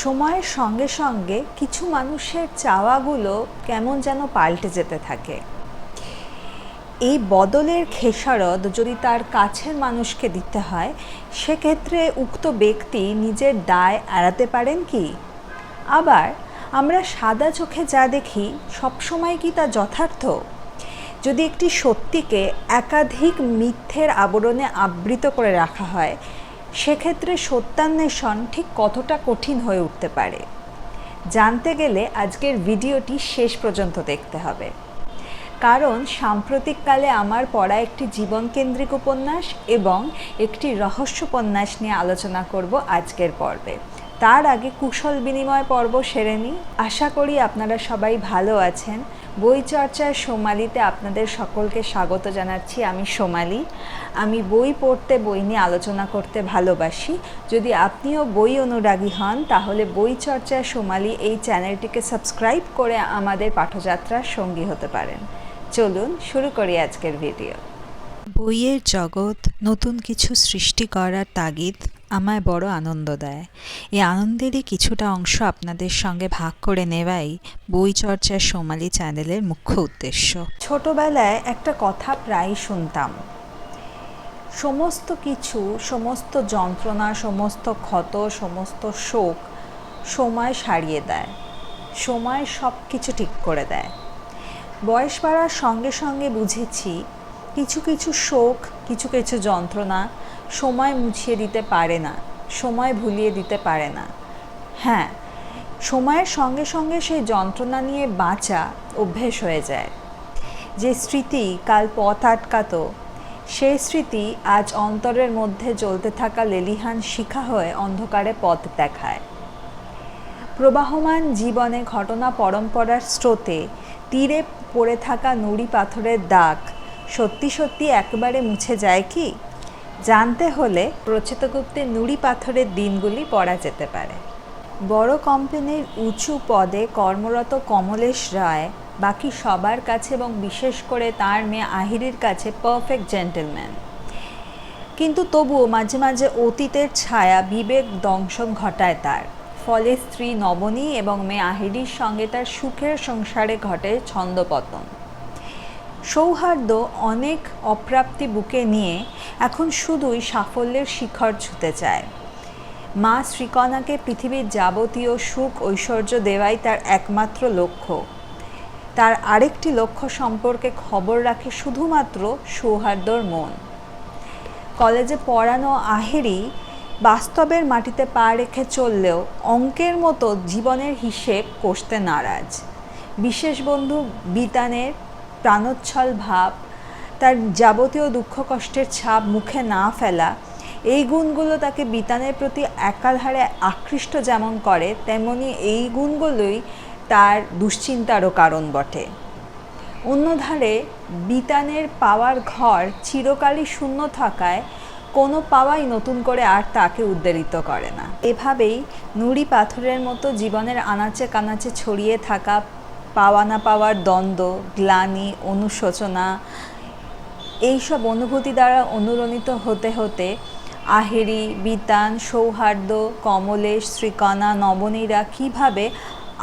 সময়ের সঙ্গে সঙ্গে কিছু মানুষের চাওয়াগুলো কেমন যেন পাল্টে যেতে থাকে। এই বদলের খেসারত যদি তার কাছের মানুষকে দিতে হয়, সেক্ষেত্রে উক্ত ব্যক্তি নিজের দায় এড়াতে পারেন কি? আবার আমরা সাদা চোখে যা দেখি সবসময় কি তা যথার্থ? যদি একটি সত্যিকে একাধিক মিথ্যের আবরণে আবৃত করে রাখা হয়, সেক্ষেত্রে সত্যান্বেষণ ঠিক কতটা কঠিন হয়ে উঠতে পারে? জানতে গেলে আজকের ভিডিওটি শেষ পর্যন্ত দেখতে হবে, কারণ সাম্প্রতিককালে আমার পড়া একটি জীবনকেন্দ্রিক উপন্যাস এবং একটি রহস্যোপন্যাস নিয়ে আলোচনা করব আজকের পর্বে। তার আগে কুশল বিনিময় পর্ব সেরে নিই। আশা করি আপনারা সবাই ভালো আছেন। বই চর্চার সোমালিতে আপনাদের সকলকে স্বাগত জানাচ্ছি। আমি সোমালি। আমি বই পড়তে, বই নিয়ে আলোচনা করতে ভালোবাসি। যদি আপনিও বই অনুরাগী হন, তাহলে বই চর্চার সোমালি এই চ্যানেলটিকে সাবস্ক্রাইব করে আমাদের পাঠযাত্রার সঙ্গী হতে পারেন। চলুন শুরু করি আজকের ভিডিও। বইয়ের জগৎ নতুন কিছু সৃষ্টি করার তাগিদ আমায় বড় আনন্দ দেয়। এই আনন্দেরই কিছুটা অংশ আপনাদের সঙ্গে ভাগ করে নেওয়াই বই চর্চার সোমালি চ্যানেলের মুখ্য উদ্দেশ্য। ছোটবেলায় একটা কথা প্রায় শুনতাম, সমস্ত কিছু, সমস্ত যন্ত্রণা, সমস্ত ক্ষত, সমস্ত শোক সময় সারিয়ে দেয়, সময় সব কিছু ঠিক করে দেয়। বয়স বাড়ার সঙ্গে সঙ্গে বুঝেছি কিছু কিছু শোক, কিছু কিছু যন্ত্রণা সময় মুছিয়ে দিতে পারে না, সময় ভুলিয়ে দিতে পারে না। হ্যাঁ, সময়ের সঙ্গে সঙ্গে সেই যন্ত্রণা নিয়ে বাঁচা অভ্যেস হয়ে যায়। যে স্মৃতি কাল পথ আটকাতো, সেই স্মৃতি আজ অন্তরের মধ্যে জ্বলতে থাকা লেলিহান শিখা হয়ে অন্ধকারে পথ দেখায়। প্রবাহমান জীবনে ঘটনা পরম্পরার স্রোতে তীরে পড়ে থাকা নুড়ি পাথরের দাগ সত্যি সত্যি একেবারে মুছে যায় কি? জানতে হলে প্রচিতগুপ্তের নুড়ি পাথরের দিনগুলি পড়া যেতে পারে। বড় কোম্পানির উঁচু পদে কর্মরত কমলেশ রায় বাকি সবার কাছে এবং বিশেষ করে তার মেয়ে আহিরির কাছে পারফেক্ট জেন্টলম্যান। কিন্তু তবুও মাঝে মাঝে অতীতের ছায়া বিবেক দংশন ঘটায় তার। ফলে স্ত্রী নবনী এবং মেয়ে আহিরির সঙ্গে তার সুখের সংসারে ঘটে ছন্দপতন। সৌহার্দ্য অনেক অপ্রাপ্তি বুকে নিয়ে এখন শুধুই সাফল্যের শিখর ছুঁতে চায়। মা শ্রীকণাকে পৃথিবীর যাবতীয় সুখ ঐশ্বর্য দেওয়াই তার একমাত্র লক্ষ্য। তার আরেকটি লক্ষ্য সম্পর্কে খবর রাখে শুধুমাত্র সৌহার্দ্যর মন। কলেজে পড়ানো আহিরি বাস্তবের মাটিতে পা রেখে চললেও অঙ্কের মতো জীবনের হিসেব কষতে নারাজ। বিশেষ বন্ধু বিতানের প্রাণোচ্ছল ভাব, তার যাবতীয় দুঃখ কষ্টের ছাপ মুখে না ফেলা, এই গুণগুলো তাকে বিতানের প্রতি একাধারে আকৃষ্ট যেমন করে, তেমনি এই গুণগুলোই তার দুশ্চিন্তারও কারণ বটে। অন্যধারে বিতানের পাওয়ার ঘর চিরকালই শূন্য থাকায় কোনো পাওয়াই নতুন করে আর তাকে উদ্বেলিত করে না। এভাবেই নুড়ি পাথরের মতো জীবনের আনাচে কানাচে ছড়িয়ে থাকা পাওয়া না পাওয়ার দ্বন্দ্ব, গ্লানি, অনুশোচনা, এইসব অনুভূতি দ্বারা অনুরণিত হতে হতে আহিরি, বিতান, সৌহার্দ্য, কমলেশ, শ্রীকণা, নবনীরা কীভাবে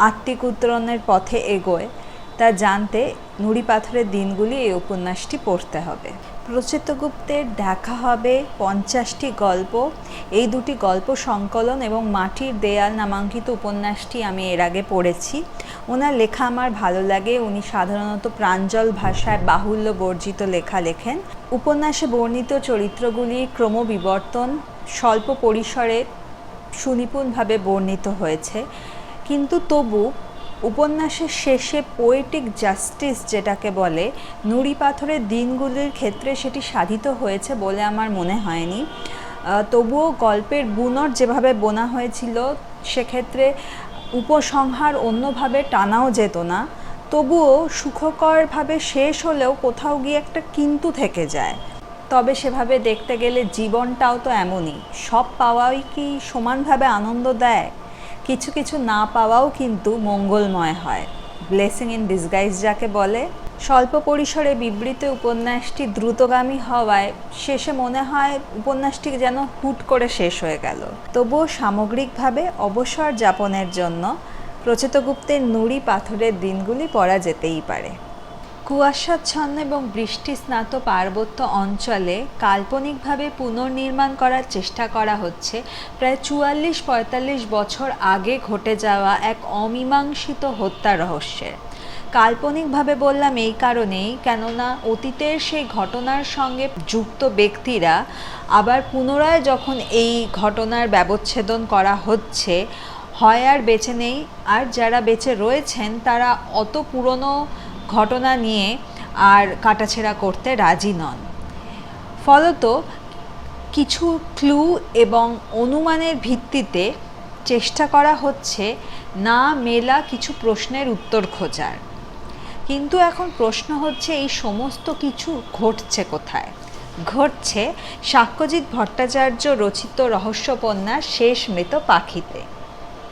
আত্মিক উত্তরণের পথে এগোয় তা জানতে নুড়ি পাথরের দিনগুলি এই উপন্যাসটি পড়তে হবে। প্রচিতগুপ্তের দেখা হবে 50টি গল্প। এই দুটি গল্প সংকলন এবং মাটির দেয়াল নামাঙ্কিত উপন্যাসটি আমি এর আগে পড়েছি। ওনার লেখা আমার ভালো লাগে। উনি সাধারণত প্রাঞ্জল ভাষায় বাহুল্য বর্জিত লেখা লেখেন। উপন্যাসে বর্ণিত চরিত্রগুলি ক্রমবিবর্তন, স্বল্প পরিসরে সুনিপুণভাবে বর্ণিত হয়েছে, কিন্তু তবু উপন্যাসের শেষে পোয়েটিক জাস্টিস যেটাকে বলে, নুড়ি পাথরের দিনগুলির ক্ষেত্রে সেটি সাধিত হয়েছে বলে আমার মনে হয়নি। তবুও গল্পের বুনট যেভাবে বোনা হয়েছিল, সেক্ষেত্রে উপসংহার অন্যভাবে টানাও যেত না। তবুও সুখকরভাবে শেষ হলেও কোথাও গিয়ে একটা কিন্তু থেকে যায়। তবে সেভাবে দেখতে গেলে জীবনটাও তো এমনই, সব পাওয়াই কি সমানভাবে আনন্দ দেয়? কিছু কিছু না পাওয়াও কিন্তু মঙ্গলময় হয়, ব্লেসিং ইন ডিসগাইজ যাকে বলে। স্বল্প পরিসরে বিবৃত উপন্যাসটি দ্রুতগামী হওয়ায় শেষে মনে হয় উপন্যাসটি যেন হুট করে শেষ হয়ে গেল। তবুও সামগ্রিকভাবে অবসর যাপনের জন্য প্রচেতগুপ্তের নুড়ি পাথরের দিনগুলি পড়া যেতেই পারে। কুয়াশাচ্ছন্ন এবং বৃষ্টি স্নাত পার্বত্য অঞ্চলে কাল্পনিকভাবে পুনর্নির্মাণ করার চেষ্টা করা হচ্ছে প্রায় ৪৪-৪৫ বছর আগে ঘটে যাওয়া এক অমীমাংসিত হত্যা রহস্যের। কাল্পনিকভাবে বললাম এই কারণেই, কেননা অতীতের সেই ঘটনার সঙ্গে যুক্ত ব্যক্তিরা আবার পুনরায় যখন এই ঘটনার ব্যবচ্ছেদন করা হচ্ছে, হয় আর বেঁচে নেই, আর যারা বেঁচে রয়েছেন তারা অত পুরনো ঘটনা নিয়ে আর কাটাছেঁড়া করতে রাজি নন। ফলত কিছু ক্লু এবং অনুমানের ভিত্তিতে চেষ্টা করা হচ্ছে না মেলা কিছু প্রশ্নের উত্তর খোঁজার। কিন্তু এখন প্রশ্ন হচ্ছে এই সমস্ত কিছু ঘটছে কোথায়? ঘটছে সাক্ষ্যজিৎ ভট্টাচার্য রচিত রহস্যোপন্যাস শেষ মৃত পাখিতে।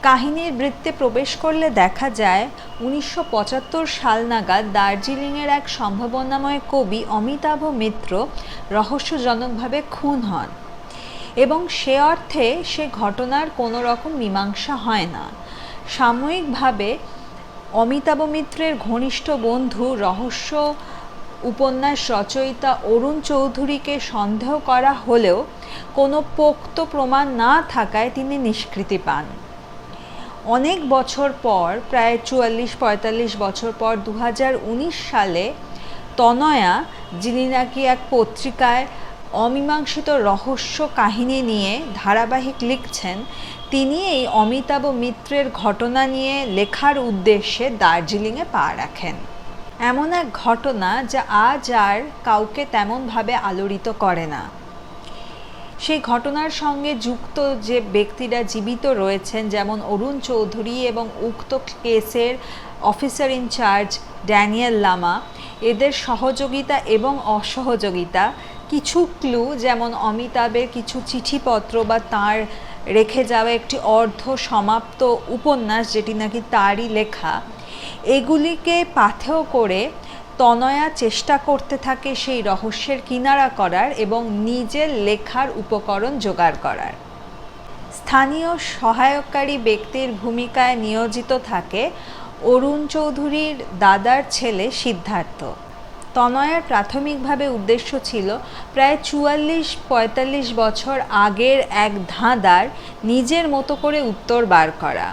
কাহিনীর বৃত্তে প্রবেশ করলে দেখা যায় ১৯৭৫ সাল নাগাদ দার্জিলিংয়ের এক সম্ভাবনাময় কবি অমিতাভ মিত্র রহস্যজনকভাবে খুন হন এবং সে অর্থে সে ঘটনার কোনো রকম মীমাংসা হয় না। সাময়িকভাবে অমিতাভ মিত্রের ঘনিষ্ঠ বন্ধু রহস্য উপন্যাস রচয়িতা অরুণ চৌধুরীকে সন্দেহ করা হলেও কোনো পোক্ত প্রমাণ না থাকায় তিনি নিষ্কৃতি পান। অনেক বছর পর, প্রায় ৪৪-৪৫ বছর পর ২০১৯ সালে তনয়া, যিনি নাকি এক পত্রিকায় অমীমাংসিত রহস্য কাহিনী নিয়ে ধারাবাহিক লিখছেন, তিনি এই অমিতাভ মিত্রের ঘটনা নিয়ে লেখার উদ্দেশ্যে দার্জিলিংয়ে পা রাখেন। এমন এক ঘটনা যা আজ আর কাউকে তেমনভাবে আলোড়িত করে না। সেই ঘটনার সঙ্গে যুক্ত যে ব্যক্তিরা জীবিত রয়েছেন, যেমন অরুণ চৌধুরী এবং উক্ত কেসের অফিসার ইনচার্জ ড্যানিয়েল লামা, এদের সহযোগিতা এবং অসহযোগিতা, কিছু ক্লু যেমন অমিতাভের কিছু চিঠিপত্র বা তাঁর রেখে যাওয়া একটি অর্ধ সমাপ্ত উপন্যাস যেটি নাকি তারই লেখা, এগুলিকে পাথেয় করে তনয়া চেষ্টা করতে থাকে সেই রহস্যের কিনারা করার এবং নিজের লেখার উপকরণ জোগাড় করার। স্থানীয় সহায়কারী ব্যক্তির ভূমিকায় নিয়োজিত থাকে অরুণ চৌধুরীর দাদার ছেলে সিদ্ধার্থ। তনয়ার প্রাথমিকভাবে উদ্দেশ্য ছিল প্রায় ৪৪-৪৫ বছর আগের এক ধাঁধার নিজের মতো করে উত্তর বার করা।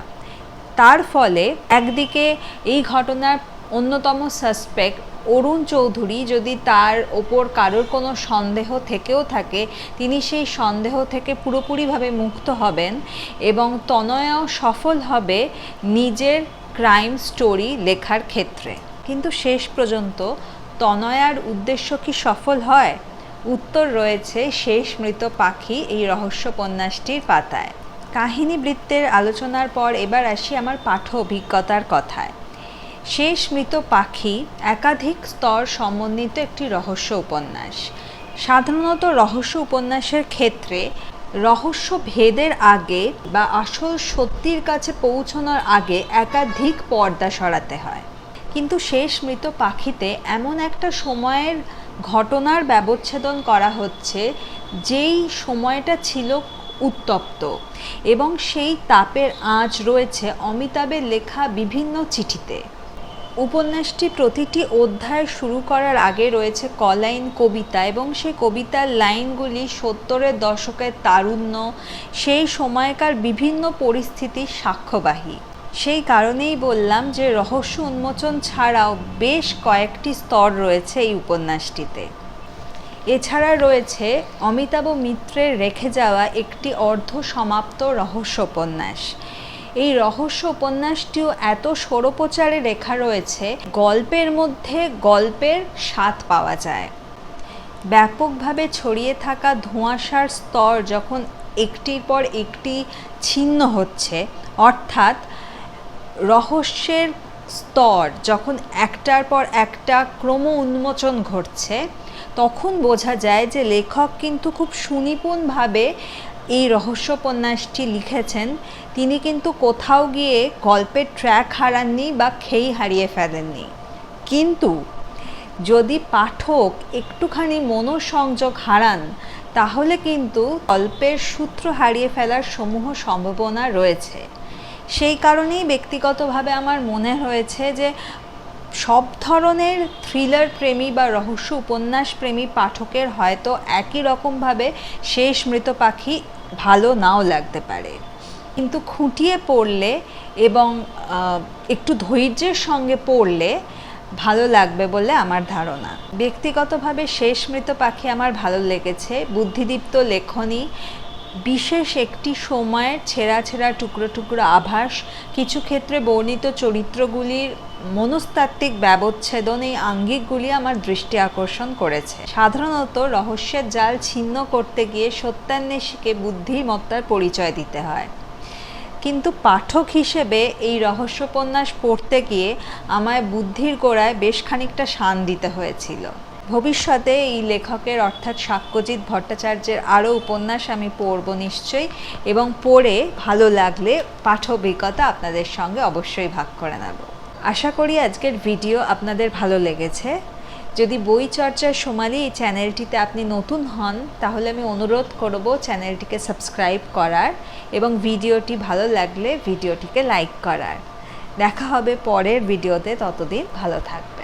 তার ফলে একদিকে এই ঘটনার অন্যতম সাসপেক্ট অরুণ চৌধুরী যদি তার ওপর কারোর কোনো সন্দেহ থেকেও থাকে, তিনি সেই সন্দেহ থেকে পুরোপুরিভাবে মুক্ত হবেন এবং তনয়াও সফল হবে নিজের ক্রাইম স্টোরি লেখার ক্ষেত্রে। কিন্তু শেষ পর্যন্ত তনয়ার উদ্দেশ্য কি সফল হয়? উত্তর রয়েছে শেষ মৃত পাখি এই রহস্যোপন্যাসটির পাতায়। কাহিনী বৃত্তের আলোচনার পর এবার আসি আমার পাঠ্য অভিজ্ঞতার কথায়। শেষ মৃত পাখি একাধিক স্তর সমন্বিত একটি রহস্য উপন্যাস। সাধারণত রহস্য উপন্যাসের ক্ষেত্রে রহস্য ভেদের আগে বা আসল সত্যির কাছে পৌঁছানোর আগে একাধিক পর্দা সরাতে হয়। কিন্তু শেষ মৃত পাখিতে এমন একটা সময়ের ঘটনার ব্যবচ্ছেদন করা হচ্ছে যেই সময়টা ছিল উত্তপ্ত, এবং সেই তাপের আঁচ রয়েছে অমিতাভের লেখা বিভিন্ন চিঠিতে। উপন্যাসটি প্রতিটি অধ্যায় শুরু করার আগে রয়েছে কলাইন কবিতা, এবং সেই কবিতার লাইনগুলি ৭০-এর দশকের তারুণ্য, সেই সময়কার বিভিন্ন পরিস্থিতির সাক্ষ্যবাহী। সেই কারণেই বললাম যে রহস্য উন্মোচন ছাড়াও বেশ কয়েকটি স্তর রয়েছে এই উপন্যাসটিতে। এছাড়া রয়েছে অমিতাভ মিত্রের রেখে যাওয়া একটি অর্ধ সমাপ্ত রহস্য উপন্যাস। এই রহস্য উপন্যাসটিও এত ষোড়পচারে লেখা রয়েছে, গল্পের মধ্যে গল্পের স্বাদ পাওয়া যায়। ব্যাপকভাবে ছড়িয়ে থাকা ধোঁয়াশার স্তর যখন একটির পর একটি ছিন্ন হচ্ছে, অর্থাৎ রহস্যের স্তর যখন একটার পর একটা ক্রম উন্মোচন ঘটছে, তখন বোঝা যায় যে লেখক কিন্তু খুব সুনিপুণভাবে এই রহস্যোপন্যাসটি লিখেছেন। তিনি কিন্তু কোথাও গিয়ে গল্পের ট্র্যাক হারাননি বা খেই হারিয়ে ফেলেননি। কিন্তু যদি পাঠক একটুখানি মনোসংযোগ হারান তাহলে কিন্তু গল্পের সূত্র হারিয়ে ফেলার সমূহ সম্ভাবনা রয়েছে। সেই কারণেই ব্যক্তিগতভাবে আমার মনে হয়েছে যে সব ধরনের থ্রিলার প্রেমী বা রহস্য উপন্যাস প্রেমী পাঠকের হয়তো একই রকমভাবে শেষ মৃত পাখি ভালো নাও লাগতে পারে, কিন্তু খুঁটিয়ে পড়লে এবং একটু ধৈর্যের সঙ্গে পড়লে ভালো লাগবে বলে আমার ধারণা। ব্যক্তিগতভাবে শেষ মৃত পাখি আমার ভালো লেগেছে। বুদ্ধিদীপ্ত লেখনী, বিশেষ একটি সময়ের ছেঁড়া ছেঁড়া টুকরো টুকরো আভাস, কিছু ক্ষেত্রে বর্ণিত চরিত্রগুলির মনস্তাত্ত্বিক ব্যবচ্ছেদন, এই আঙ্গিকগুলি আমার দৃষ্টি আকর্ষণ করেছে। সাধারণত রহস্যের জাল ছিন্ন করতে গিয়ে সত্যান্বেষীকে বুদ্ধিমত্তার পরিচয় দিতে হয়, কিন্তু পাঠক হিসেবে এই রহস্যোপন্যাস পড়তে গিয়ে আমায় বুদ্ধির গোড়ায় বেশ খানিকটা শান দিতে হয়েছিল। ভবিষ্যতে এই লেখকের অর্থাৎ সাক্ষ্যজিৎ ভট্টাচার্যের আরও উপন্যাস আমি পড়ব নিশ্চয়ই, এবং পড়ে ভালো লাগলে পাঠ অভিজ্ঞতা আপনাদের সঙ্গে অবশ্যই ভাগ করে নেব। আশা করি আজকের ভিডিও আপনাদের ভালো লেগেছে। যদি বই চর্চার সোমালি এই চ্যানেলটিতে আপনি নতুন হন তাহলে আমি অনুরোধ করব চ্যানেলটিকে সাবস্ক্রাইব করার এবং ভিডিওটি ভালো লাগলে ভিডিওটিকে লাইক করার। দেখা হবে পরের ভিডিওতে, ততদিন ভালো থাকবেন।